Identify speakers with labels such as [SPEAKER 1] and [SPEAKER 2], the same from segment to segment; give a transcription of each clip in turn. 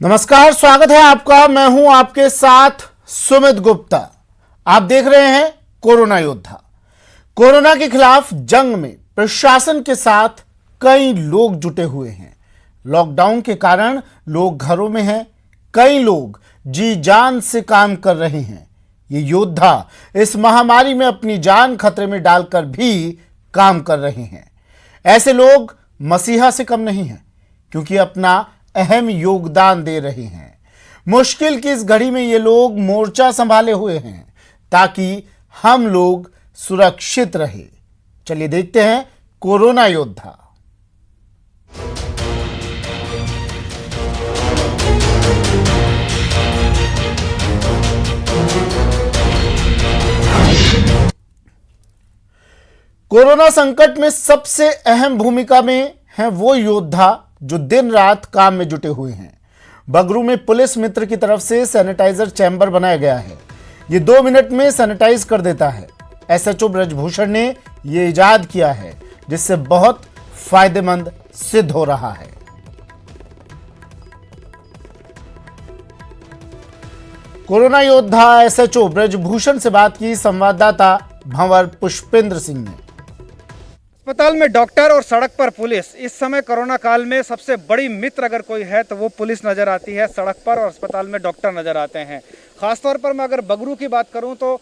[SPEAKER 1] नमस्कार, स्वागत है आपका। मैं हूं आपके साथ सुमित गुप्ता। आप देख रहे हैं कोरोना योद्धा। कोरोना के खिलाफ जंग में प्रशासन के साथ कई लोग जुटे हुए हैं। लॉकडाउन के कारण लोग घरों में हैं, कई लोग जी जान से काम कर रहे हैं। ये योद्धा इस महामारी में अपनी जान खतरे में डालकर भी काम कर रहे हैं। ऐसे लोग मसीहा से कम नहीं हैं, क्योंकि अपना अहम योगदान दे रहे हैं। मुश्किल की इस घड़ी में ये लोग मोर्चा संभाले हुए हैं ताकि हम लोग सुरक्षित रहे। चलिए देखते हैं कोरोना योद्धा। कोरोना संकट में सबसे अहम भूमिका में है वो योद्धा जो दिन रात काम में जुटे हुए हैं। बगरू में पुलिस मित्र की तरफ से सैनिटाइजर चैम्बर बनाया गया है। ये 2 मिनट में सैनिटाइज कर देता है। एसएचओ ब्रजभूषण ने ये इजाद किया है, जिससे बहुत फायदेमंद सिद्ध हो रहा है। कोरोना योद्धा एसएचओ ब्रजभूषण से बात की संवाददाता भंवर पुष्पेंद्र सिंह ने।
[SPEAKER 2] अस्पताल में डॉक्टर और सड़क पर पुलिस, इस समय कोरोना काल में सबसे बड़ी मित्र अगर कोई है तो वो पुलिस नज़र आती है। सड़क पर और अस्पताल में डॉक्टर नज़र आते हैं। ख़ासतौर पर मैं अगर बगरू की बात करूं तो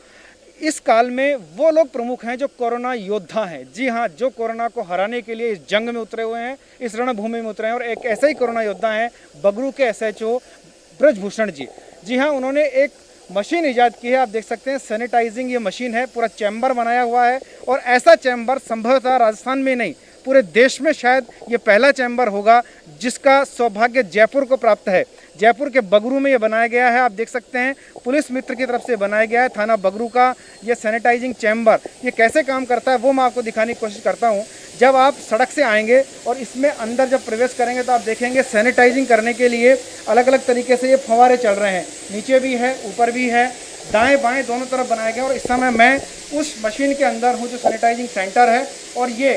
[SPEAKER 2] इस काल में वो लोग प्रमुख हैं जो कोरोना योद्धा हैं। जी हाँ, जो कोरोना को हराने के लिए इस जंग में उतरे हुए हैं, इस रणभूमि में उतरे हैं। और एक ऐसे ही कोरोना योद्धा हैं बगरू के एसएचओ ब्रजभूषण जी। जी हाँ, उन्होंने एक मशीन इजाद की है। आप देख सकते हैं सैनिटाइजिंग ये मशीन है, पूरा चैम्बर बनाया हुआ है। और ऐसा चैम्बर संभवतः राजस्थान में नहीं, पूरे देश में शायद ये पहला चैम्बर होगा जिसका सौभाग्य जयपुर को प्राप्त है। जयपुर के बगरू में ये बनाया गया है। आप देख सकते हैं पुलिस मित्र की तरफ से बनाया गया है थाना बगरू का ये सैनिटाइजिंग चैम्बर। ये कैसे काम करता है वो मैं आपको दिखाने की कोशिश करता हूँ। जब आप सड़क से आएंगे और इसमें अंदर जब प्रवेश करेंगे तो आप देखेंगे सैनिटाइजिंग करने के लिए अलग अलग तरीके से ये फव्वारे चल रहे हैं। नीचे भी है, ऊपर भी है, दाएं बाएं दोनों तरफ बनाए गए। और इस समय मैं उस मशीन के अंदर हूँ जो सैनिटाइजिंग सेंटर है। और ये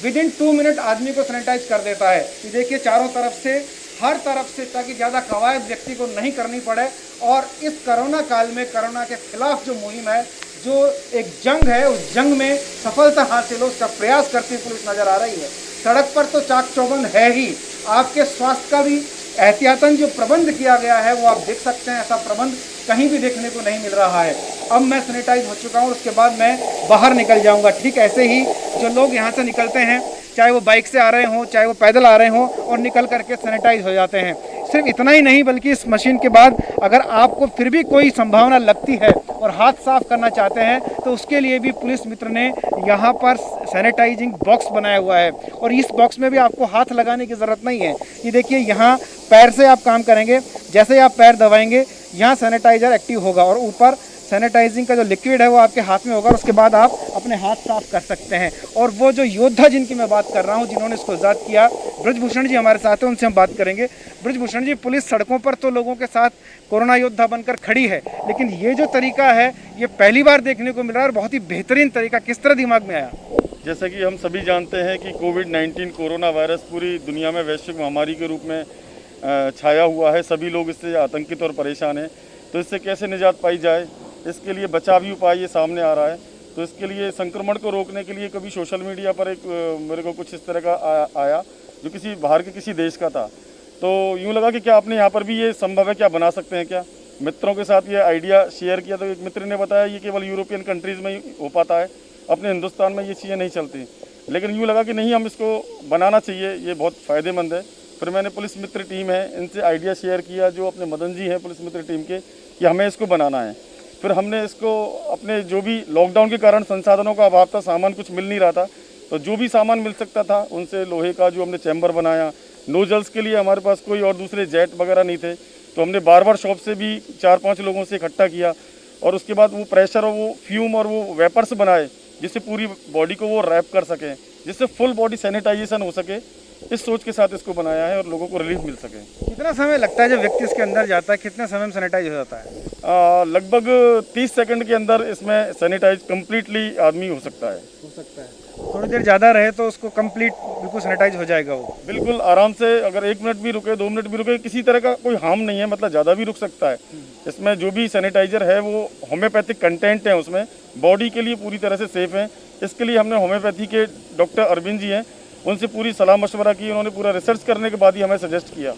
[SPEAKER 2] विदिन 2 मिनट आदमी को सैनिटाइज कर देता है। ये देखिए चारों तरफ से, हर तरफ से, ताकि ज़्यादा कवायद व्यक्ति को नहीं करनी पड़े। और इस कोरोना काल में कोरोना के खिलाफ जो मुहिम है, जो एक जंग है, उस जंग में सफलता हासिल हो उसका प्रयास करती पुलिस नज़र आ रही है। सड़क पर तो चाक चौबंद है ही, आपके स्वास्थ्य का भी एहतियातन जो प्रबंध किया गया है वो आप देख सकते हैं। ऐसा प्रबंध कहीं भी देखने को नहीं मिल रहा है। अब मैं सैनिटाइज हो चुका हूँ, उसके बाद मैं बाहर निकल जाऊँगा। ठीक ऐसे ही जो लोग यहाँ से निकलते हैं, चाहे वो बाइक से आ रहे हों, चाहे वो पैदल आ रहे हों, और निकल करके सैनिटाइज हो जाते हैं। सिर्फ इतना ही नहीं, बल्कि इस मशीन के बाद अगर आपको फिर भी कोई संभावना लगती है और हाथ साफ करना चाहते हैं तो उसके लिए भी पुलिस मित्र ने यहाँ पर सैनिटाइजिंग बॉक्स बनाया हुआ है। और इस बॉक्स में भी आपको हाथ लगाने की ज़रूरत नहीं है। ये देखिए, यहाँ पैर से आप काम करेंगे, जैसे ही आप पैर दबाएंगे यहाँ सैनिटाइजर एक्टिव होगा और ऊपर सैनिटाइजिंग का जो लिक्विड है वो आपके हाथ में होगा। और उसके बाद आप अपने हाथ साफ कर सकते हैं। और वो जो योद्धा जिनकी मैं बात कर रहा हूँ, जिन्होंने इसको इजाद किया, ब्रजभूषण जी हमारे साथ हैं, उनसे हम बात करेंगे। ब्रजभूषण जी, पुलिस सड़कों पर तो लोगों के साथ कोरोना योद्धा बनकर खड़ी है, लेकिन ये जो तरीका है ये पहली बार देखने को मिल रहा है और बहुत ही बेहतरीन तरीका। किस तरह दिमाग में आया?
[SPEAKER 3] जैसा कि हम सभी जानते हैं कि कोविड-19 कोरोना वायरस पूरी दुनिया में वैश्विक महामारी के रूप में छाया हुआ है। सभी लोग इससे आतंकित और परेशान हैं। तो इससे कैसे निजात पाई जाए, इसके लिए बचावी उपाय ये सामने आ रहा है। तो इसके लिए संक्रमण को रोकने के लिए कभी सोशल मीडिया पर एक मेरे को कुछ इस तरह का आया जो किसी बाहर के किसी देश का था। तो यूँ लगा कि क्या आपने यहाँ पर भी ये संभव है, क्या बना सकते हैं क्या? मित्रों के साथ ये आइडिया शेयर किया तो एक मित्र ने बताया ये केवल यूरोपियन कंट्रीज़ में ही हो पाता है, अपने हिंदुस्तान में ये चीज़ें नहीं चलती। लेकिन यूँ लगा कि नहीं, हम इसको बनाना चाहिए, ये बहुत फ़ायदेमंद है। फिर मैंने पुलिस मित्र टीम है इनसे आइडिया शेयर किया, जो अपने मदन जी हैं पुलिस मित्र टीम के, कि हमें इसको बनाना है। फिर हमने इसको अपने जो भी लॉकडाउन के कारण संसाधनों का अभाव था, सामान कुछ मिल नहीं रहा था, तो जो भी सामान मिल सकता था उनसे लोहे का जो हमने चैम्बर बनाया। नोजल्स के लिए हमारे पास कोई और दूसरे जेट वगैरह नहीं थे, तो हमने बार शॉप से भी 4-5 लोगों से इकट्ठा किया। और उसके बाद वो प्रेशर और वो फ्यूम और वो वेपर्स बनाए जिससे पूरी बॉडी को वो रैप कर सकें, जिससे फुल बॉडी सैनिटाइजेशन हो सके। इस सोच के साथ इसको बनाया है और लोगों को रिलीफ मिल सके।
[SPEAKER 2] कितना समय लगता है जब व्यक्ति इसके अंदर जाता है, कितने समय में सैनिटाइज हो जाता है?
[SPEAKER 3] लगभग 30 सेकंड के अंदर इसमें सैनिटाइज कम्प्लीटली आदमी हो सकता है।
[SPEAKER 2] थोड़ी देर ज़्यादा रहे तो उसको कंप्लीट बिल्कुल सैनिटाइज हो जाएगा वो।
[SPEAKER 3] बिल्कुल आराम से, अगर 1 मिनट भी रुके, 2 मिनट भी रुके, किसी तरह का कोई हार्म नहीं है, मतलब ज़्यादा भी रुक सकता है। इसमें जो भी सैनिटाइजर है वो होम्योपैथिक कंटेंट है, उसमें बॉडी के लिए पूरी तरह से सेफ है। इसके लिए हमने होम्योपैथी के डॉक्टर अरविंद जी हैं, उनसे पूरी सलाह मशवरा की, उन्होंने पूरा रिसर्च करने के बाद ही हमें सजेस्ट किया।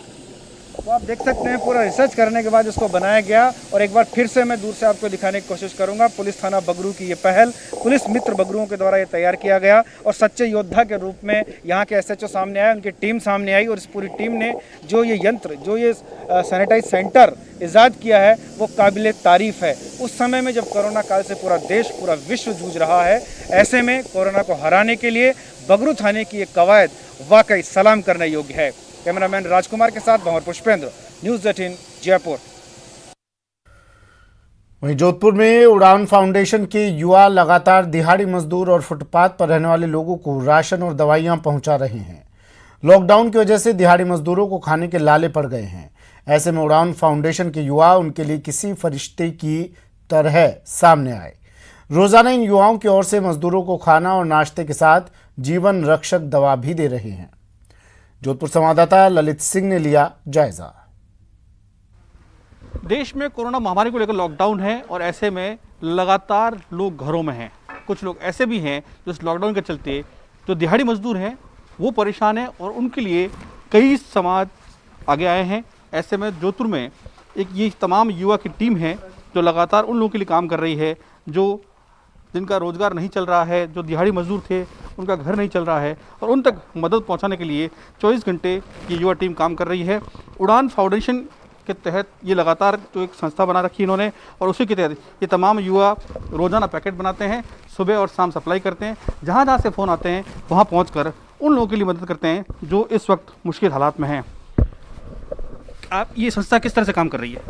[SPEAKER 2] तो आप देख सकते हैं पूरा रिसर्च करने के बाद इसको बनाया गया। और एक बार फिर से मैं दूर से आपको दिखाने की कोशिश करूंगा, पुलिस थाना बगरू की ये पहल पुलिस मित्र बगरुओं के द्वारा ये तैयार किया गया और सच्चे योद्धा के रूप में यहाँ के एसएचओ सामने आए, उनकी टीम सामने आई और इस पूरी टीम ने जो ये यंत्र, जो ये सैनिटाइज सेंटर ईजाद किया है वो काबिले तारीफ है। उस समय में जब कोरोना काल से पूरा देश, पूरा विश्व जूझ रहा है, ऐसे में कोरोना को हराने के लिए बगरू थाने की ये कवायद वाकई सलाम करने योग्य है। कैमरामैन राजकुमार के साथ भंवर पुष्पेंद्र, न्यूज़ 18 जयपुर।
[SPEAKER 1] वहीं जोधपुर में उड़ान फाउंडेशन के युवा लगातार दिहाड़ी मजदूर और फुटपाथ पर रहने वाले लोगों को राशन और दवाइयां पहुंचा रहे हैं। लॉकडाउन की वजह से दिहाड़ी मजदूरों को खाने के लाले पड़ गए हैं। ऐसे में उड़ान फाउंडेशन के युवा उनके लिए किसी फरिश्ते की तरह सामने आए। रोजाना इन युवाओं की ओर से मजदूरों को खाना और नाश्ते के साथ जीवन रक्षक दवा भी दे रहे हैं। जोधपुर संवाददाता ललित सिंह ने लिया जायजा।
[SPEAKER 4] देश में कोरोना महामारी को लेकर लॉकडाउन है और ऐसे में लगातार लोग घरों में हैं। कुछ लोग ऐसे भी हैं जो इस लॉकडाउन के चलते जो दिहाड़ी मजदूर हैं वो परेशान हैं और उनके लिए कई समाज आगे आए हैं। ऐसे में जोधपुर में एक ये तमाम युवा की टीम है जो लगातार उन लोगों के लिए काम कर रही है जो जिनका रोजगार नहीं चल रहा है, जो दिहाड़ी मजदूर थे उनका घर नहीं चल रहा है और उन तक मदद पहुंचाने के लिए 24 घंटे ये युवा टीम काम कर रही है। उड़ान फाउंडेशन के तहत ये लगातार जो एक संस्था बना रखी है इन्होंने और उसी के तहत ये तमाम युवा रोज़ाना पैकेट बनाते हैं, सुबह और शाम सप्लाई करते हैं। जहाँ जहाँ से फ़ोन आते हैं वहाँ पहुँचकर उन लोगों के लिए मदद करते हैं जो इस वक्त मुश्किल हालात में हैं। आप ये संस्था किस तरह से काम कर रही है?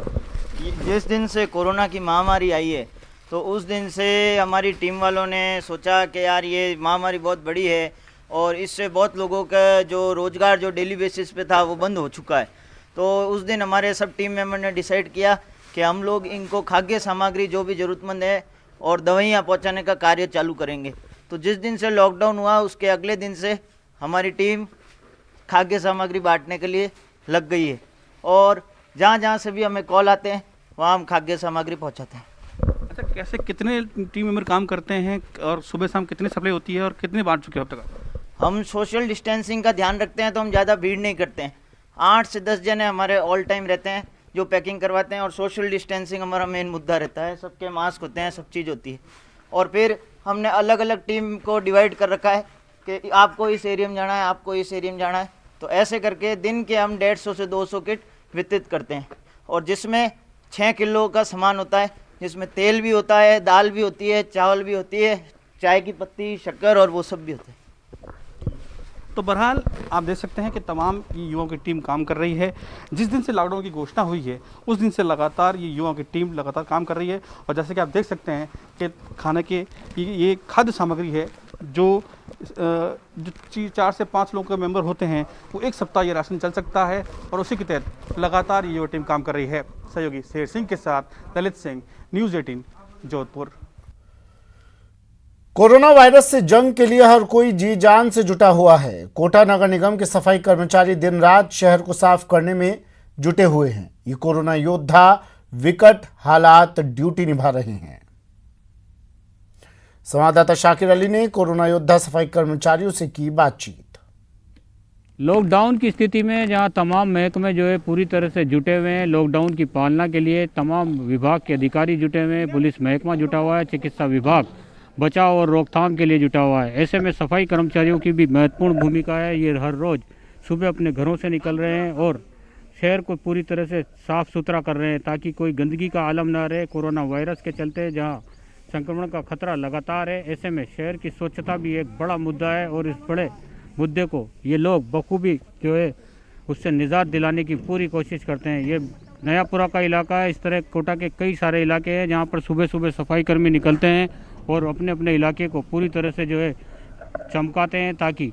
[SPEAKER 5] जिस दिन से कोरोना की महामारी आई है तो उस दिन से हमारी टीम वालों ने सोचा कि यार ये महामारी बहुत बड़ी है और इससे बहुत लोगों का जो रोज़गार जो डेली बेसिस पे था वो बंद हो चुका है। तो उस दिन हमारे सब टीम मेंबर ने डिसाइड किया कि हम लोग इनको खाद्य सामग्री जो भी ज़रूरतमंद है और दवाइयाँ पहुँचाने का कार्य चालू करेंगे। तो जिस दिन से लॉकडाउन हुआ उसके अगले दिन से हमारी टीम खाद्य सामग्री बांटने के लिए लग गई है और जहाँ जहाँ से भी हमें कॉल आते हैं वहाँ हम खाद्य सामग्री पहुँचाते हैं।
[SPEAKER 4] अच्छा, कैसे कितने टीम मेंबर काम करते हैं और सुबह शाम कितनी सप्लाई होती है और कितने बांट चुके हैं अब तक?
[SPEAKER 5] हम सोशल डिस्टेंसिंग का ध्यान रखते हैं तो हम ज़्यादा भीड़ नहीं करते हैं। 8 से 10 जने हमारे ऑल टाइम रहते हैं जो पैकिंग करवाते हैं और सोशल डिस्टेंसिंग हमारा मेन मुद्दा रहता है। सबके मास्क होते हैं, सब चीज़ होती है। और फिर हमने अलग अलग टीम को डिवाइड कर रखा है कि आपको इस एरिया में जाना है, आपको इस एरिया में जाना है। तो ऐसे करके दिन के हम 150 से 200 किट वितरित करते हैं और जिसमें 6 किलो का सामान होता है, जिसमें तेल भी होता है, दाल भी होती है, चावल भी होती है, चाय की पत्ती, शक्कर और वो सब भी होता है।
[SPEAKER 4] तो बहरहाल आप देख सकते हैं कि तमाम युवाओं की टीम काम कर रही है। जिस दिन से लॉकडाउन की घोषणा हुई है उस दिन से लगातार ये युवाओं की टीम लगातार काम कर रही है और जैसे कि आप देख सकते हैं कि खाने के ये खाद्य सामग्री है जो 4 से 5 लोगों के मेंबर होते हैं वो एक सप्ताह ये राशन चल सकता है और उसी के तहत लगातार ये युवा टीम काम कर रही है। सहयोगी शेर सिंह के साथ Lalit Singh, news 18 Jodhpur.
[SPEAKER 1] Corona virus से जंग के लिए हर कोई जी जान से जुटा हुआ है। कोटा नगर निगम के सफाई कर्मचारी दिन रात शहर को साफ करने में जुटे हुए हैं। ये कोरोना योद्धा विकट हालात ड्यूटी निभा रहे हैं। संवाददाता शाकिर अली ने कोरोना योद्धा सफाई कर्मचारियों से की बातचीत।
[SPEAKER 6] लॉकडाउन की स्थिति में जहां तमाम महकमे जो है पूरी तरह से जुटे हुए हैं, लॉकडाउन की पालना के लिए तमाम विभाग के अधिकारी जुटे हुए हैं, पुलिस महकमा जुटा हुआ है, चिकित्सा विभाग बचाव और रोकथाम के लिए जुटा हुआ है। ऐसे में सफाई कर्मचारियों की भी महत्वपूर्ण भूमिका है। ये हर रोज़ सुबह अपने घरों से निकल रहे हैं और शहर को पूरी तरह से साफ़ सुथरा कर रहे हैं ताकि कोई गंदगी का आलम ना रहे। कोरोना वायरस के चलते जहां संक्रमण का खतरा लगातार है, ऐसे में शहर की स्वच्छता भी एक बड़ा मुद्दा है और इस बड़े मुद्दे को ये लोग बखूबी जो है उससे निजात दिलाने की पूरी कोशिश करते हैं। ये नयापुरा का इलाका है, इस तरह कोटा के कई सारे इलाके हैं जहाँ पर सुबह सुबह सफाई कर्मी निकलते हैं और अपने अपने इलाके को पूरी तरह से जो है चमकाते हैं ताकि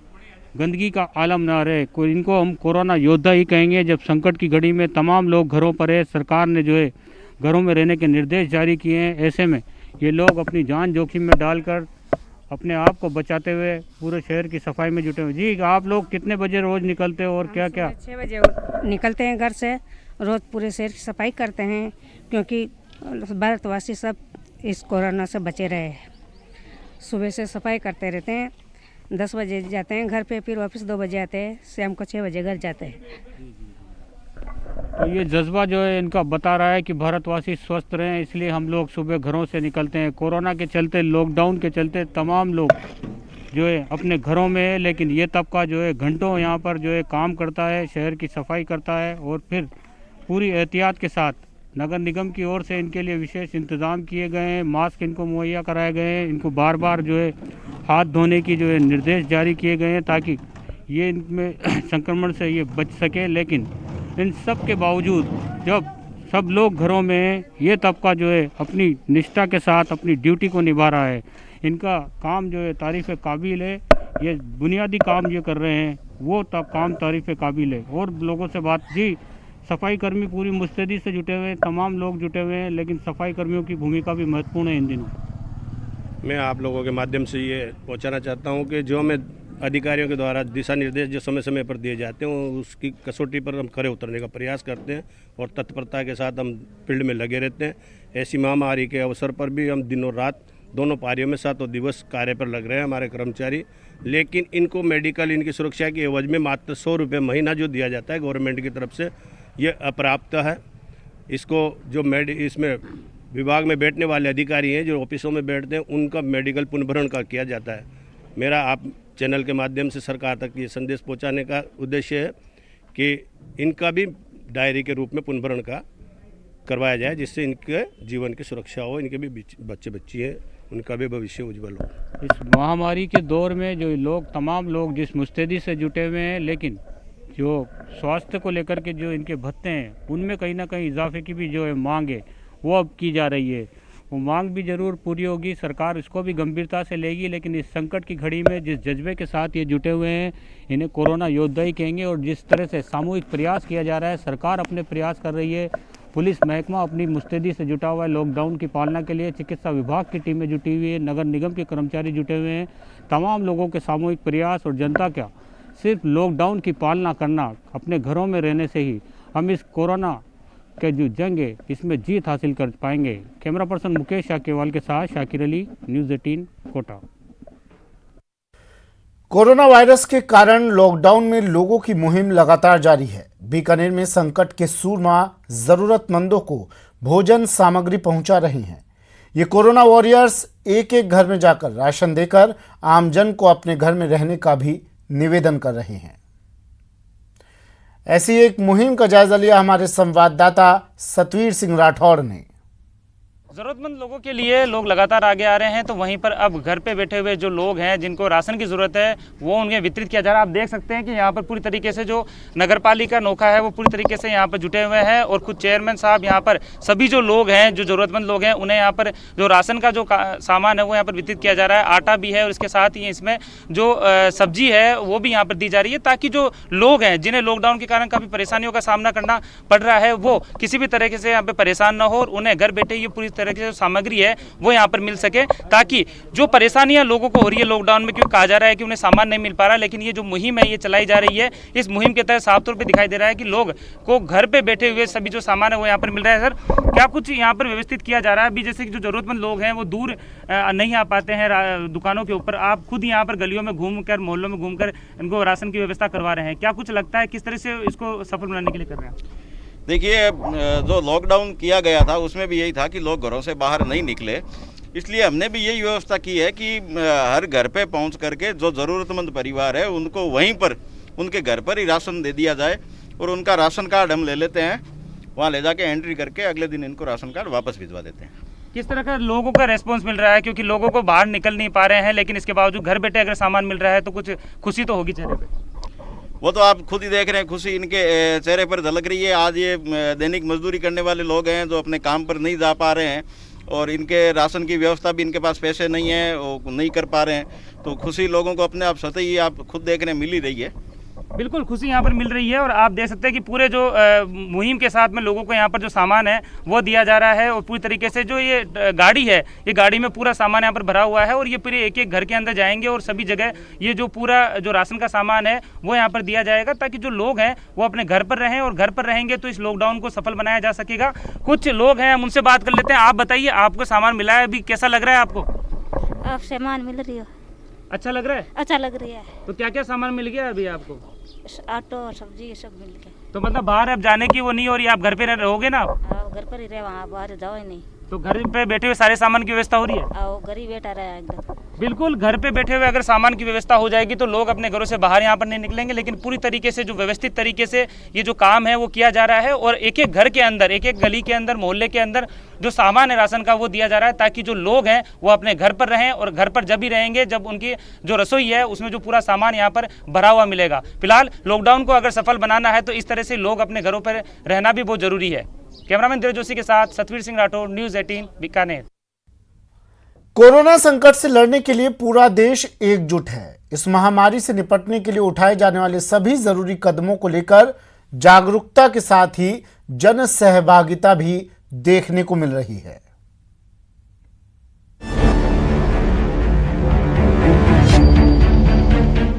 [SPEAKER 6] गंदगी का आलम ना रहे। इनको हम कोरोना योद्धा ही कहेंगे। जब संकट की घड़ी में तमाम लोग घरों पर है, सरकार ने जो है घरों में रहने के निर्देश जारी किए हैं, ऐसे में ये लोग अपनी जान जोखिम में डालकर अपने आप को बचाते हुए पूरे शहर की सफाई में जुटे हुए। जी, आप लोग कितने बजे रोज़ निकलते हो और क्या क्या?
[SPEAKER 7] 6 बजे निकलते हैं घर से, रोज़ पूरे शहर की सफाई करते हैं, क्योंकि भारतवासी सब इस कोरोना से बचे रहे। सुबह से सफाई करते रहते हैं, 10 बजे जाते हैं घर पे, फिर वापस 2 बजे आते हैं, शाम को 6 बजे घर जाते हैं।
[SPEAKER 6] तो ये जज्बा जो है इनका बता रहा है कि भारतवासी स्वस्थ रहें, इसलिए हम लोग सुबह घरों से निकलते हैं। कोरोना के चलते, लॉकडाउन के चलते तमाम लोग जो है अपने घरों में है, लेकिन ये तबका जो है घंटों यहाँ पर जो है काम करता है, शहर की सफाई करता है और फिर पूरी एहतियात के साथ नगर निगम की ओर से इनके लिए विशेष इंतज़ाम किए गए हैं। मास्क इनको मुहैया कराए गए हैं, इनको बार बार जो है हाथ धोने की जो है निर्देश जारी किए गए हैं ताकि ये इनमें संक्रमण से ये बच सके। लेकिन इन सब के बावजूद जब सब लोग घरों में हैं, ये तबका जो है अपनी निष्ठा के साथ अपनी ड्यूटी को निभा रहा है। इनका काम जो है तारीफ़ काबिल है। ये बुनियादी काम ये कर रहे हैं, वो तब काम तारीफ़ काबिल है। और लोगों से बात जी, सफाई कर्मी पूरी मुस्तैदी से जुटे हुए हैं, तमाम लोग जुटे हुए हैं, लेकिन सफाई कर्मियों की भूमिका भी महत्वपूर्ण है इन दिनों।
[SPEAKER 8] मैं आप लोगों के माध्यम से ये पहुंचाना चाहता हूं कि जो हमें अधिकारियों के द्वारा दिशा निर्देश जो समय समय पर दिए जाते हैं, उसकी कसौटी पर हम खरे उतरने का प्रयास करते हैं और तत्परता के साथ हम फील्ड में लगे रहते हैं। ऐसी महामारी के अवसर पर भी हम दिनों रात दोनों पारियों में 7 दिवस कार्य पर लग रहे हैं हमारे कर्मचारी। लेकिन इनको मेडिकल, इनकी सुरक्षा के एवज में मात्र 100 रुपये महीना जो दिया जाता है गवर्नमेंट की तरफ से, ये अपर्याप्त है। इसको जो इसमें विभाग में बैठने वाले अधिकारी हैं, जो ऑफिसों में बैठते हैं, उनका मेडिकल पुनर्भरण का किया जाता है। मेरा आप चैनल के माध्यम से सरकार तक ये संदेश पहुंचाने का उद्देश्य है कि इनका भी डायरी के रूप में पुनर्भरण का करवाया जाए, जिससे इनके जीवन की सुरक्षा हो, इनके भी बच्चे बच्ची हैं, उनका भी भविष्य उज्जवल हो।
[SPEAKER 6] इस महामारी के दौर में जो लोग, तमाम लोग जिस मुस्तैदी से जुटे हुए हैं, लेकिन जो स्वास्थ्य को लेकर के जो इनके भत्ते हैं, उनमें कहीं ना कहीं इजाफे की भी जो है मांग है वो अब की जा रही है। वो मांग भी ज़रूर पूरी होगी, सरकार इसको भी गंभीरता से लेगी। लेकिन इस संकट की घड़ी में जिस जज्बे के साथ ये जुटे हुए हैं, इन्हें कोरोना योद्धा ही कहेंगे। और जिस तरह से सामूहिक प्रयास किया जा रहा है, सरकार अपने प्रयास कर रही है, पुलिस महकमा अपनी मुस्तैदी से जुटा हुआ है लॉकडाउन की पालना के लिए, चिकित्सा विभाग की टीमें जुटी हुई है, नगर निगम के कर्मचारी जुटे हुए हैं। तमाम लोगों के सामूहिक प्रयास और जनता क्या, सिर्फ लॉकडाउन की पालना करना, अपने घरों में रहने से ही हम इस कोरोना के जो जंग है इसमें जीत हासिल कर पाएंगे। कैमरा पर्सन मुकेश शाकेवाल के साथ Shakir Ali, news 18 Kota.
[SPEAKER 1] Coronavirus के कारण लॉकडाउन में लोगों की मुहिम लगातार जारी है। बीकानेर में संकट के सूरमा जरूरतमंदों को भोजन सामग्री पहुंचा रहे हैं। ये कोरोना वॉरियर्स एक एक घर में जाकर राशन देकर आमजन को अपने घर में रहने का भी निवेदन कर रहे हैं। ऐसी एक मुहिम का जायजा लिया हमारे संवाददाता सतवीर सिंह राठौड़ ने।
[SPEAKER 9] ज़रूरतमंद लोगों के लिए लोग लगातार आगे आ रहे हैं, तो वहीं पर अब घर पे बैठे हुए जो लोग हैं जिनको राशन की ज़रूरत है वो उन्हें वितरित किया जा रहा है। आप देख सकते हैं कि यहाँ पर पूरी तरीके से जो नगरपालिका नोखा है वो पूरी तरीके से यहाँ पर जुटे हुए हैं और खुद चेयरमैन साहब यहाँ पर सभी जो लोग हैं, जो ज़रूरतमंद लोग हैं, उन्हें यहाँ पर जो राशन का जो सामान है वो यहाँ पर वितरित किया जा रहा है। आटा भी है और इसके साथ ही इसमें जो सब्जी है वो भी यहाँ पर दी जा रही है, ताकि जो लोग हैं जिन्हें लॉकडाउन के कारण काफ़ी परेशानियों का सामना करना पड़ रहा है वो किसी भी तरीके से यहाँ पर परेशान ना हो और उन्हें घर बैठे ये पूरी तरह की जो सामग्री है वो यहाँ पर मिल सके, ताकि जो परेशानियां लोगों को हो रही है लॉकडाउन में, क्योंकि कहा जा रहा है कि उन्हें सामान नहीं मिल पा रहा, लेकिन ये जो मुहिम है ये चलाई जा रही है। इस मुहिम के तहत साफ तौर पे दिखाई दे रहा है कि लोग को घर पे बैठे हुए सभी जो सामान है वो यहाँ पर मिल रहा है। सर, क्या कुछ यहाँ पर व्यवस्थित किया जा रहा है अभी? जैसे कि जो जरूरतमंद लोग हैं वो दूर नहीं आ पाते हैं दुकानों के ऊपर, आप खुद यहाँ पर गलियों में घूमकर, मोहल्लों में घूमकर इनको राशन की व्यवस्था करवा रहे हैं, क्या कुछ लगता है किस तरह से इसको सफल बनाने के लिए कर रहे हैं?
[SPEAKER 10] देखिए, जो लॉकडाउन किया गया था उसमें भी यही था कि लोग घरों से बाहर नहीं निकले, इसलिए हमने भी यही व्यवस्था की है कि हर घर पे पहुंच करके जो ज़रूरतमंद परिवार है उनको वहीं पर उनके घर पर ही राशन दे दिया जाए और उनका राशन कार्ड हम ले लेते हैं, वहाँ ले जाके एंट्री करके अगले दिन इनको राशन कार्ड वापस भिजवा देते हैं।
[SPEAKER 9] किस तरह का लोगों का रेस्पॉन्स मिल रहा है? क्योंकि लोगों को बाहर निकल नहीं पा रहे हैं, लेकिन इसके बावजूद घर बैठे अगर सामान मिल रहा है तो कुछ खुशी तो होगी चेहरे पर।
[SPEAKER 10] वो तो आप खुद ही देख रहे हैं, खुशी इनके चेहरे पर झलक रही है। आज ये दैनिक मजदूरी करने वाले लोग हैं जो अपने काम पर नहीं जा पा रहे हैं और इनके राशन की व्यवस्था भी इनके पास पैसे नहीं है, वो नहीं कर पा रहे हैं। तो खुशी लोगों को अपने आप स्वतः ही आप खुद देखने मिल ही रही है।
[SPEAKER 9] बिल्कुल खुशी यहाँ पर मिल रही है और आप देख सकते हैं कि पूरे जो मुहिम के साथ में लोगों को यहाँ पर जो सामान है वो दिया जा रहा है और पूरी तरीके से जो ये गाड़ी है, ये गाड़ी में पूरा सामान यहाँ पर भरा हुआ है और ये पूरे एक एक घर के अंदर जाएंगे और सभी जगह ये जो पूरा जो राशन का सामान है वो यहाँ पर दिया जाएगा, ताकि जो लोग हैं वो अपने घर पर रहें और घर पर रहेंगे तो इस लॉकडाउन को सफल बनाया जा सकेगा। कुछ लोग हैं, हम उनसे बात कर लेते हैं। आप बताइए, आपको सामान मिला है, अभी कैसा लग रहा है आपको?
[SPEAKER 11] आप सामान मिल रही हो?
[SPEAKER 9] अच्छा लग रहा है?
[SPEAKER 11] अच्छा लग रही है।
[SPEAKER 9] तो क्या क्या सामान मिल गया अभी आपको?
[SPEAKER 11] ऑटो सब्जी ये सब मिल गया।
[SPEAKER 9] तो मतलब बाहर अब जाने की वो नहीं हो रही, आप घर पे रहोगे ना?
[SPEAKER 11] हाँ, घर पर ही रहे, वहाँ बाहर जाओ ही नहीं।
[SPEAKER 9] तो घर पे बैठे हुए सारे सामान की व्यवस्था हो रही है?
[SPEAKER 11] आओ, घर ही बैठा रहा है एकदम।
[SPEAKER 9] बिल्कुल, घर पे बैठे हुए अगर सामान की व्यवस्था हो जाएगी तो लोग अपने घरों से बाहर यहाँ पर नहीं निकलेंगे, लेकिन पूरी तरीके से जो व्यवस्थित तरीके से ये जो काम है वो किया जा रहा है और एक एक घर के अंदर, एक एक गली के अंदर, मोहल्ले के अंदर जो सामान है राशन का वो दिया जा रहा है, ताकि जो लोग हैं वो अपने घर पर रहें और घर पर जब भी रहेंगे जब उनकी जो रसोई है उसमें जो पूरा सामान यहाँ पर भरा हुआ मिलेगा। फिलहाल लॉकडाउन को अगर सफल बनाना है तो इस तरह से लोग अपने घरों पर रहना भी बहुत जरूरी है। कैमरामैन धीरज जोशी के साथ सतवीर सिंह राठौर, न्यूज़ 18 बीकानेर।
[SPEAKER 1] कोरोना संकट से लड़ने के लिए पूरा देश एकजुट है। इस महामारी से निपटने के लिए उठाए जाने वाले सभी जरूरी कदमों को लेकर जागरूकता के साथ ही जन सहभागिता भी देखने को मिल रही है।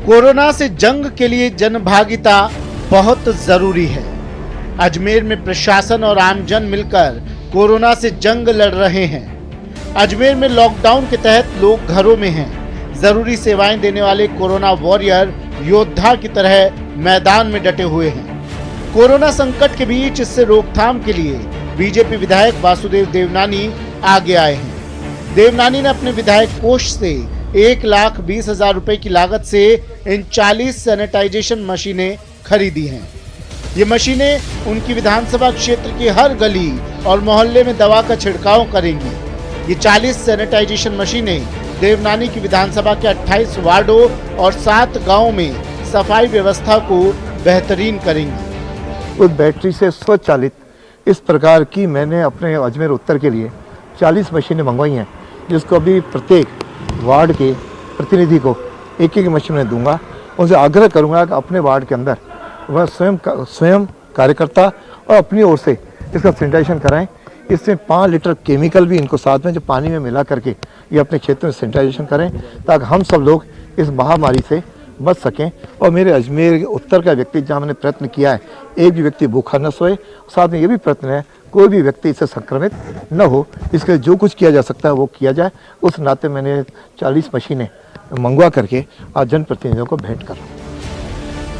[SPEAKER 1] कोरोना से जंग के लिए जनभागिता बहुत जरूरी है। अजमेर में प्रशासन और आमजन मिलकर कोरोना से जंग लड़ रहे हैं। अजमेर में लॉकडाउन के तहत लोग घरों में हैं। जरूरी सेवाएं देने वाले कोरोना वॉरियर योद्धा की तरह मैदान में डटे हुए हैं। कोरोना संकट के बीच इससे रोकथाम के लिए बीजेपी विधायक वासुदेव देवनानी आगे आए हैं। देवनानी ने अपने विधायक कोष से 1,20,000 रुपए की लागत से इन 40 सैनिटाइजेशन मशीनें खरीदी हैं। ये मशीनें उनकी विधानसभा क्षेत्र के हर गली और मोहल्ले में दवा का छिड़काव करेंगी। ये 40 सैनिटाइजेशन मशीनें देवनानी की विधानसभा के 28 वार्डों और 7 गांवों में सफाई व्यवस्था को बेहतरीन करेंगी।
[SPEAKER 12] उस बैटरी से स्वचालित इस प्रकार की मैंने अपने अजमेर उत्तर के लिए 40 मशीनें मंगवाई हैं, जिसको अभी प्रत्येक वार्ड के प्रतिनिधि को एक एक मशीन में दूंगा। उनसे आग्रह करूंगा कि अपने वार्ड के अंदर वह स्वयं कार्यकर्ता और अपनी ओर से इसका सैनिटाइजेशन कराएं। इसमें 5 लीटर केमिकल भी इनको साथ में जो पानी में मिला करके ये अपने क्षेत्र में सैनिटाइजेशन करें, ताकि हम सब लोग इस महामारी से बच सकें। और मेरे अजमेर उत्तर का व्यक्ति, जहाँ मैंने प्रयत्न किया है एक भी व्यक्ति भूखा न सोए, साथ में ये भी प्रयत्न है कोई भी व्यक्ति इससे संक्रमित न हो, इसके लिए जो कुछ किया जा सकता है वो किया जाए। उस नाते मैंने 40 मशीनें मंगवा करके आज जनप्रतिनिधियों को भेंट कर रहा हूँ।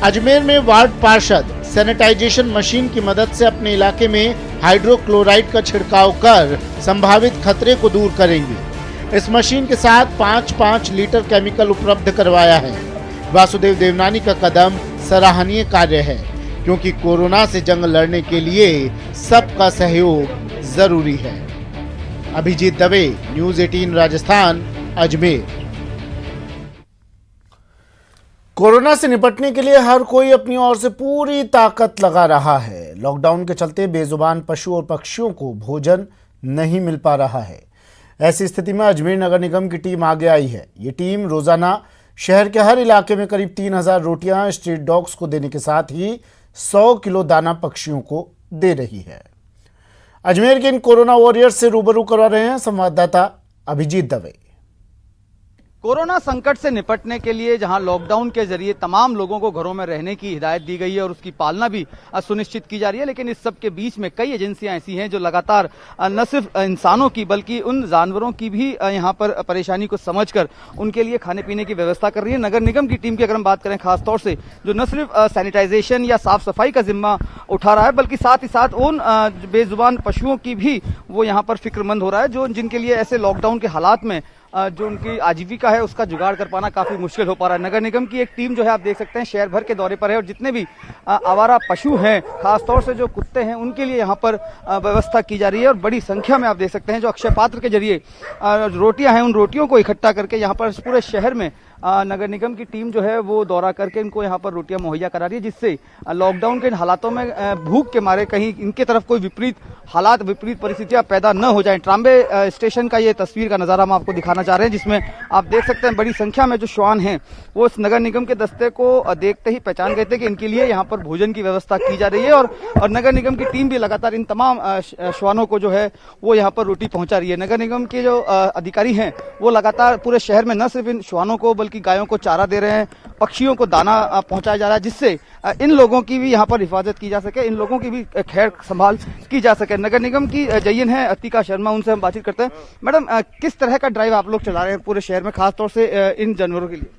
[SPEAKER 1] अजमेर में वार्ड पार्षद सैनिटाइजेशन मशीन की मदद से अपने इलाके में हाइड्रोक्लोराइड का छिड़काव कर संभावित खतरे को दूर करेंगे। इस मशीन के साथ 5-5 लीटर केमिकल उपलब्ध करवाया है। वासुदेव देवनानी का कदम सराहनीय कार्य है, क्योंकि कोरोना से जंग लड़ने के लिए सबका सहयोग जरूरी है। अभिजीत दवे, न्यूज़ 18 राजस्थान, अजमेर। कोरोना से निपटने के लिए हर कोई अपनी ओर से पूरी ताकत लगा रहा है। लॉकडाउन के चलते बेजुबान पशु और पक्षियों को भोजन नहीं मिल पा रहा है। ऐसी स्थिति में अजमेर नगर निगम की टीम आगे आई है। ये टीम रोजाना शहर के हर इलाके में करीब 3,000 रोटियां स्ट्रीट डॉग्स को देने के साथ ही 100 किलो दाना पक्षियों को दे रही है। अजमेर के इन कोरोना वॉरियर्स से रूबरू करवा रहे हैं संवाददाता अभिजीत दवे।
[SPEAKER 13] कोरोना संकट से निपटने के लिए जहां लॉकडाउन के जरिए तमाम लोगों को घरों में रहने की हिदायत दी गई है और उसकी पालना भी सुनिश्चित की जा रही है, लेकिन इस सब के बीच में कई एजेंसियां ऐसी हैं जो लगातार न सिर्फ इंसानों की बल्कि उन जानवरों की भी यहां पर परेशानी को समझकर उनके लिए खाने पीने की व्यवस्था कर रही है। नगर निगम की टीम की अगर हम बात करें खासतौर से, जो न सिर्फ सैनिटाइजेशन या साफ सफाई का जिम्मा उठा रहा है, बल्कि साथ ही साथ उन बेजुबान पशुओं की भी वो यहाँ पर फिक्रमंद हो रहा है जो जिनके लिए ऐसे लॉकडाउन के हालात में जो उनकी आजीविका है उसका जुगाड़ कर पाना काफी मुश्किल हो पा रहा है। नगर निगम की एक टीम जो है आप देख सकते हैं शहर भर के दौरे पर है और जितने भी आवारा पशु हैं, खासतौर से जो कुत्ते हैं, उनके लिए यहाँ पर व्यवस्था की जा रही है और बड़ी संख्या में आप देख सकते हैं जो अक्षय पात्र के जरिए रोटियां हैं, उन रोटियों को इकट्ठा करके यहाँ पर पूरे शहर में नगर निगम की टीम जो है वो दौरा करके इनको यहाँ पर रोटियां मुहैया करा रही है, जिससे लॉकडाउन के इन हालातों में भूख के मारे कहीं इनके तरफ कोई विपरीत परिस्थितियां पैदा न हो जाएं। ट्राम्बे स्टेशन का ये तस्वीर का नजारा हम आपको दिखाना चाह रहे हैं, जिसमें आप देख सकते हैं बड़ी संख्या में जो श्वान हैं वो इस नगर निगम के दस्ते को देखते ही पहचान गए थे कि इनके लिए यहाँ पर भोजन की व्यवस्था की जा रही है और नगर निगम की टीम भी लगातार इन तमाम श्वानों को जो है वो यहाँ पर रोटी पहुंचा रही है। नगर निगम के जो अधिकारी हैं वो लगातार पूरे शहर में न सिर्फ इन श्वानों को बल्कि गायों को चारा दे रहे हैं, पक्षियों को दाना पहुंचाया जा रहा है, जिससे इन लोगों की भी यहाँ पर हिफाजत की जा सके, इन लोगों की भी खैर संभाल की जा सके। नगर निगम की जयन है अतिका शर्मा, उनसे हम बातचीत करते हैं। मैडम, किस तरह का ड्राइव आप लोग चला रहे हैं पूरे शहर में, खासतौर से इन जानवरों के लिए?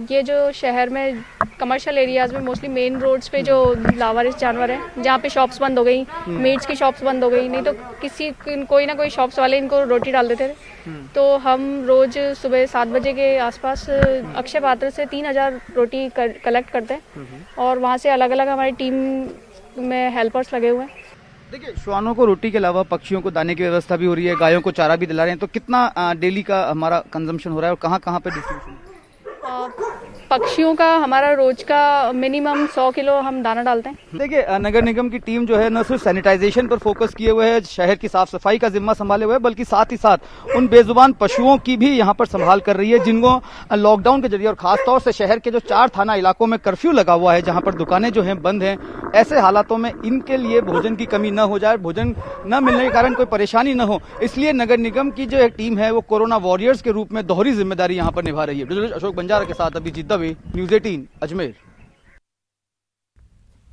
[SPEAKER 14] ये जो शहर में कमर्शियल एरियाज में मोस्टली मेन रोड्स पे जो लावारिस जानवर हैं, जहाँ पे शॉप्स बंद हो गई, मीट्स की शॉप्स बंद हो गई, नहीं तो कोई ना कोई शॉप्स वाले इनको रोटी डाल देते थे। तो हम रोज सुबह 7 बजे के आसपास अक्षय पात्र से 3000 रोटी कलेक्ट करते हैं और वहाँ से अलग अलग हमारी टीम में हेल्पर्स लगे हुए हैं।
[SPEAKER 13] देखिए, श्वानों को रोटी के अलावा पक्षियों को दाने की व्यवस्था भी हो रही है, गायों को चारा भी दिला रहे हैं, तो कितना डेली का हमारा कंजम्पशन हो रहा है और कहाँ कहाँ पे डिस्ट्रीब्यूशन?
[SPEAKER 14] पक्षियों का हमारा रोज का मिनिमम 100 किलो हम दाना डालते हैं।
[SPEAKER 13] देखिए, नगर निगम की टीम जो है न सिर्फ सैनिटाइजेशन पर फोकस किए हुए है, शहर की साफ सफाई का जिम्मा संभाले हुए है, बल्कि साथ ही साथ उन बेजुबान पशुओं की भी यहाँ पर संभाल कर रही है, जिनको लॉकडाउन के जरिए और खासतौर से शहर के जो 4 थाना इलाकों में कर्फ्यू लगा हुआ है, जहाँ पर दुकानें जो हैं बंद हैं, ऐसे हालातों में इनके लिए भोजन की कमी न हो जाए, भोजन न मिलने के कारण कोई परेशानी न हो, इसलिए नगर निगम की जो एक टीम है वो कोरोना वॉरियर्स के रूप में दोहरी जिम्मेदारी यहाँ पर निभा रही है। अशोक बंजारा के साथ अभिजीत दवे, न्यूज़ 18 अजमेर।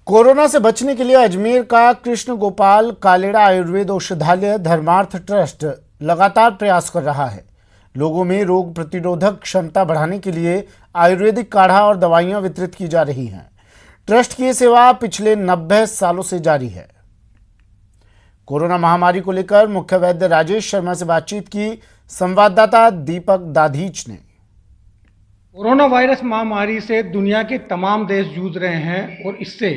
[SPEAKER 1] कोरोना से बचने के लिए अजमेर का कृष्ण गोपाल कालेड़ा आयुर्वेद औषधालय धर्मार्थ ट्रस्ट लगातार प्रयास कर रहा है। लोगों में रोग प्रतिरोधक क्षमता बढ़ाने के लिए आयुर्वेदिक काढ़ा और दवाइयां वितरित की जा रही हैं। ट्रस्ट की ये सेवा पिछले 90 सालों से जारी है। कोरोना महामारी को लेकर मुख्य वैद्य राजेश शर्मा से बातचीत की संवाददाता दीपक दाधीच ने।
[SPEAKER 15] कोरोना वायरस महामारी से दुनिया के तमाम देश जूझ रहे हैं और इससे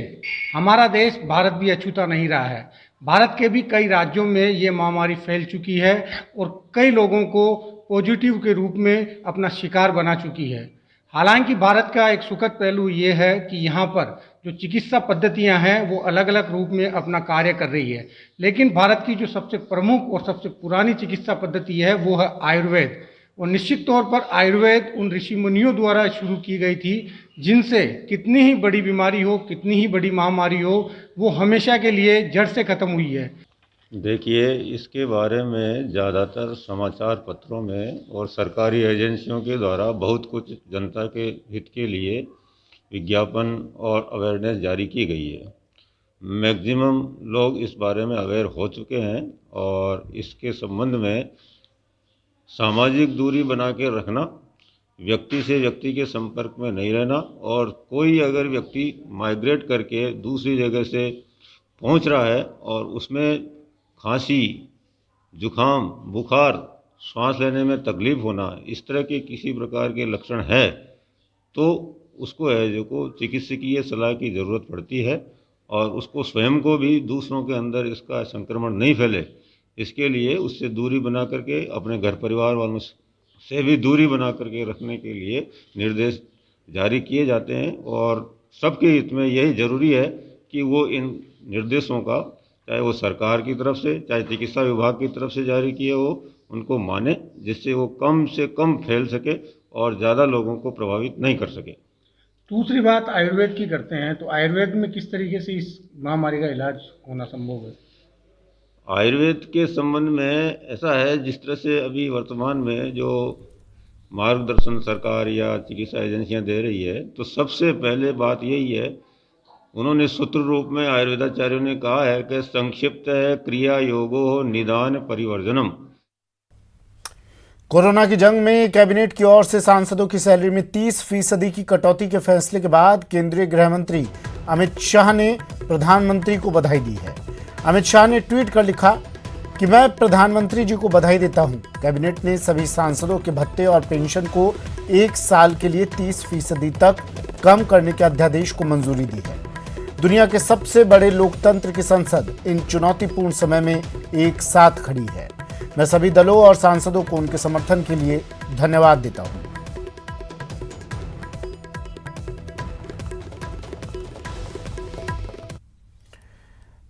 [SPEAKER 15] हमारा देश भारत भी अछूता नहीं रहा है। भारत के भी कई राज्यों में ये महामारी फैल चुकी है और कई लोगों को पॉजिटिव के रूप में अपना शिकार बना चुकी है। हालांकि भारत का एक सुखद पहलू ये है कि यहाँ पर जो चिकित्सा पद्धतियाँ हैं वो अलग अलग रूप में अपना कार्य कर रही है, लेकिन भारत की जो सबसे प्रमुख और सबसे पुरानी चिकित्सा पद्धति है वो है आयुर्वेद। और निश्चित तौर पर आयुर्वेद उन ऋषि मुनियों द्वारा शुरू की गई थी, जिनसे कितनी ही बड़ी बीमारी हो, कितनी ही बड़ी महामारी हो, वो हमेशा के लिए जड़ से खत्म हुई है।
[SPEAKER 16] देखिए, इसके बारे में ज़्यादातर समाचार पत्रों में और सरकारी एजेंसियों के द्वारा बहुत कुछ जनता के हित के लिए विज्ञापन और अवेयरनेस जारी की गई है। मैक्सिमम लोग इस बारे में अवेयर हो चुके हैं और इसके संबंध में सामाजिक दूरी बना के रखना, व्यक्ति से व्यक्ति के संपर्क में नहीं रहना, और कोई अगर व्यक्ति माइग्रेट करके दूसरी जगह से पहुंच रहा है और उसमें खांसी, जुखाम, बुखार, सांस लेने में तकलीफ होना, इस तरह के किसी प्रकार के लक्षण है तो उसको है को चिकित्सकीय सलाह की ज़रूरत पड़ती है और उसको स्वयं को भी दूसरों के अंदर इसका संक्रमण नहीं फैले, इसके लिए उससे दूरी बना करके, अपने घर परिवार वालों से भी दूरी बना करके रखने के लिए निर्देश जारी किए जाते हैं। और सबके हित में यही ज़रूरी है कि वो इन निर्देशों का, चाहे वो सरकार की तरफ से, चाहे चिकित्सा विभाग की तरफ से जारी किए हो, उनको माने, जिससे वो कम से कम फैल सके और ज़्यादा लोगों को प्रभावित नहीं कर सके।
[SPEAKER 15] दूसरी बात आयुर्वेद की करते हैं, तो आयुर्वेद में किस तरीके से इस महामारी का इलाज होना संभव है?
[SPEAKER 16] आयुर्वेद के संबंध में ऐसा है, जिस तरह से अभी वर्तमान में जो मार्गदर्शन सरकार या चिकित्सा एजेंसियां दे रही है, तो सबसे पहले बात यही है, उन्होंने सूत्र रूप में आयुर्वेदाचार्यों ने कहा है कि संक्षिप्त है क्रिया योगो निदान परिवर्जनम।
[SPEAKER 1] कोरोना की जंग में कैबिनेट की ओर से सांसदों की सैलरी में 30% की कटौती के फैसले के बाद केंद्रीय गृह मंत्री अमित शाह ने प्रधानमंत्री को बधाई दी है। अमित शाह ने ट्वीट कर लिखा कि मैं प्रधानमंत्री जी को बधाई देता हूं। कैबिनेट ने सभी सांसदों के भत्ते और पेंशन को 1 साल के लिए 30% तक कम करने के अध्यादेश को मंजूरी दी है। दुनिया के सबसे बड़े लोकतंत्र की संसद इन चुनौतीपूर्ण समय में एक साथ खड़ी है। मैं सभी दलों और सांसदों को उनके समर्थन के लिए धन्यवाद देता हूं।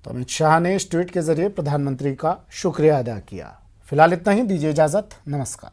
[SPEAKER 1] तो अमित शाह ने इस ट्वीट के जरिए प्रधानमंत्री का शुक्रिया अदा किया। फिलहाल इतना ही, दीजिए इजाजत, नमस्कार।